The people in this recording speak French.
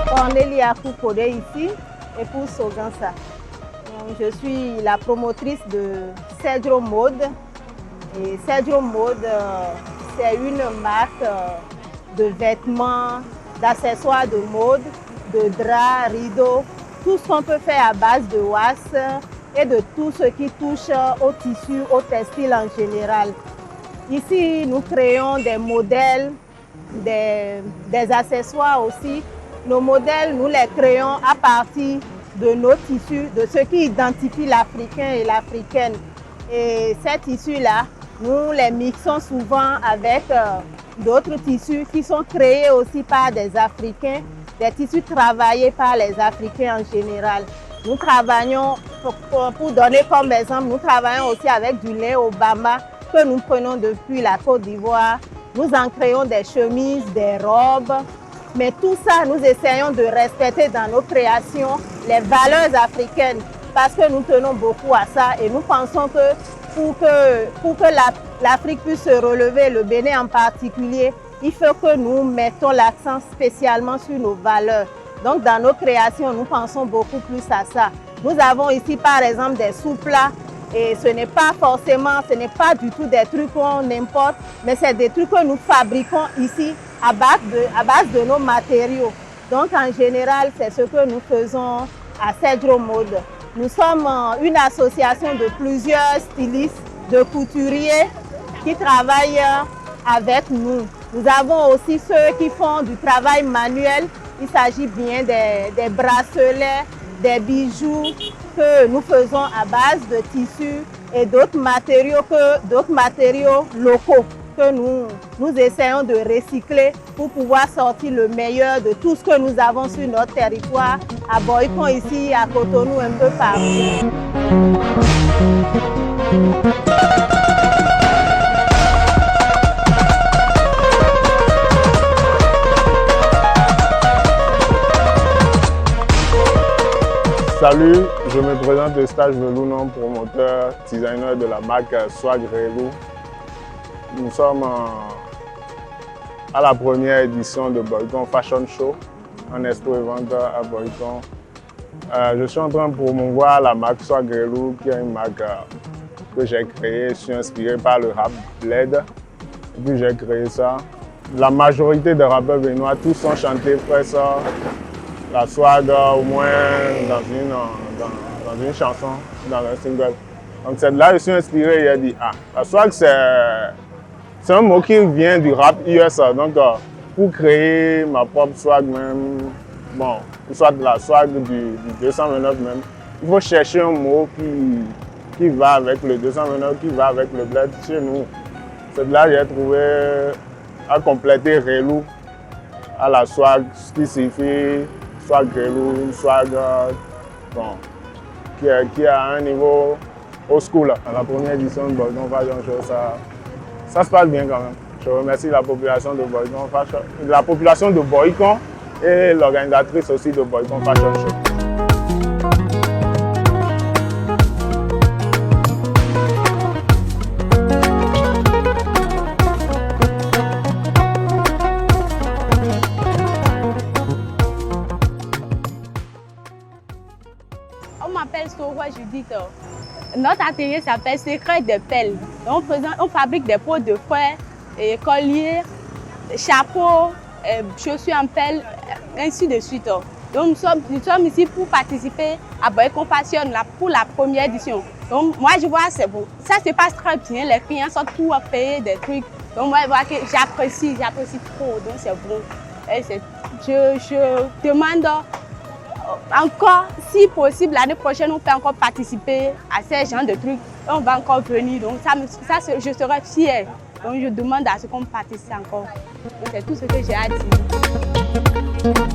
Cornelia Koukode ici, épouse Sogansa. Je suis la promotrice de Cedro Mode. Et Cedro Mode, c'est une marque de vêtements, d'accessoires de mode, de draps, rideaux, tout ce qu'on peut faire à base de was et de tout ce qui touche au tissu, au textile en général. Ici, nous créons des modèles, des accessoires aussi. Nos modèles, nous les créons à partir de nos tissus, de ce qui identifie l'Africain et l'Africaine. Et ces tissus-là, nous les mixons souvent avec d'autres tissus qui sont créés aussi par des Africains, des tissus travaillés par les Africains en général. Nous travaillons, pour donner comme exemple, nous travaillons aussi avec du lait Obama que nous prenons depuis la Côte d'Ivoire. Nous en créons des chemises, des robes. Mais tout ça, nous essayons de respecter dans nos créations les valeurs africaines parce que nous tenons beaucoup à ça et nous pensons que pour que l'Afrique puisse se relever, le Bénin en particulier, il faut que nous mettons l'accent spécialement sur nos valeurs. Donc dans nos créations, nous pensons beaucoup plus à ça. Nous avons ici par exemple des sous-plats et ce n'est pas du tout des trucs qu'on importe, mais c'est des trucs que nous fabriquons ici à base de nos matériaux. Donc en général, c'est ce que nous faisons à Cedro Mode. Nous sommes une association de plusieurs stylistes, de couturiers qui travaillent avec nous. Nous avons aussi ceux qui font du travail manuel. Il s'agit bien des bracelets, des bijoux que nous faisons à base de tissus et d'autres matériaux locaux que nous essayons de recycler pour pouvoir sortir le meilleur de tout ce que nous avons sur notre territoire, à Boycon ici, à Cotonou, un peu partout. Salut, je me présente Eustache Velounon, promoteur, designer de la marque Swag Relou. Nous sommes à la première édition de Boycon Fashion Show, en expo et vente à Boycon. Je suis en train de promouvoir la marque Swag Relou, qui est une marque que j'ai créée. Je suis inspiré par le rap Bled, et puis j'ai créé ça. La majorité des rappeurs béninois, tous ont chanté presque la swag au moins dans une chanson, dans un single. Donc c'est de là que je suis inspiré et j'ai dit, la swag c'est un mot qui vient du rap US. Donc pour créer ma propre swag même, bon, soit de la swag du 229 même, il faut chercher un mot qui va avec le 229, qui va avec le bled chez nous. C'est de là que j'ai trouvé à compléter Relou à la swag, ce qui signifie swag Relou, swag bon, qui est à un niveau old school. À la première édition de Boycon Fashion Show, ça se passe bien quand même. Je remercie la population de Boycon Fashion, la population de Boycon et l'organisatrice aussi de Boycon Fashion Show. On m'appelle Soroa Judith. Notre atelier s'appelle Secret de Pelle. On fabrique des pots de fouet, colliers, chapeaux, chaussures en pelle, ainsi de suite. Donc nous sommes ici pour participer à Boycon Fashion pour la première édition. Donc moi je vois c'est bon. Ça se passe très bien, les clients sont tous payés des trucs. Donc moi je vois que j'apprécie trop, donc c'est bon. Et je demande encore, si possible, l'année prochaine, on peut encore participer à ces genres de trucs. On va encore venir, donc ça je serai fière. Donc je demande à ce qu'on participe encore. C'est tout ce que j'ai à dire.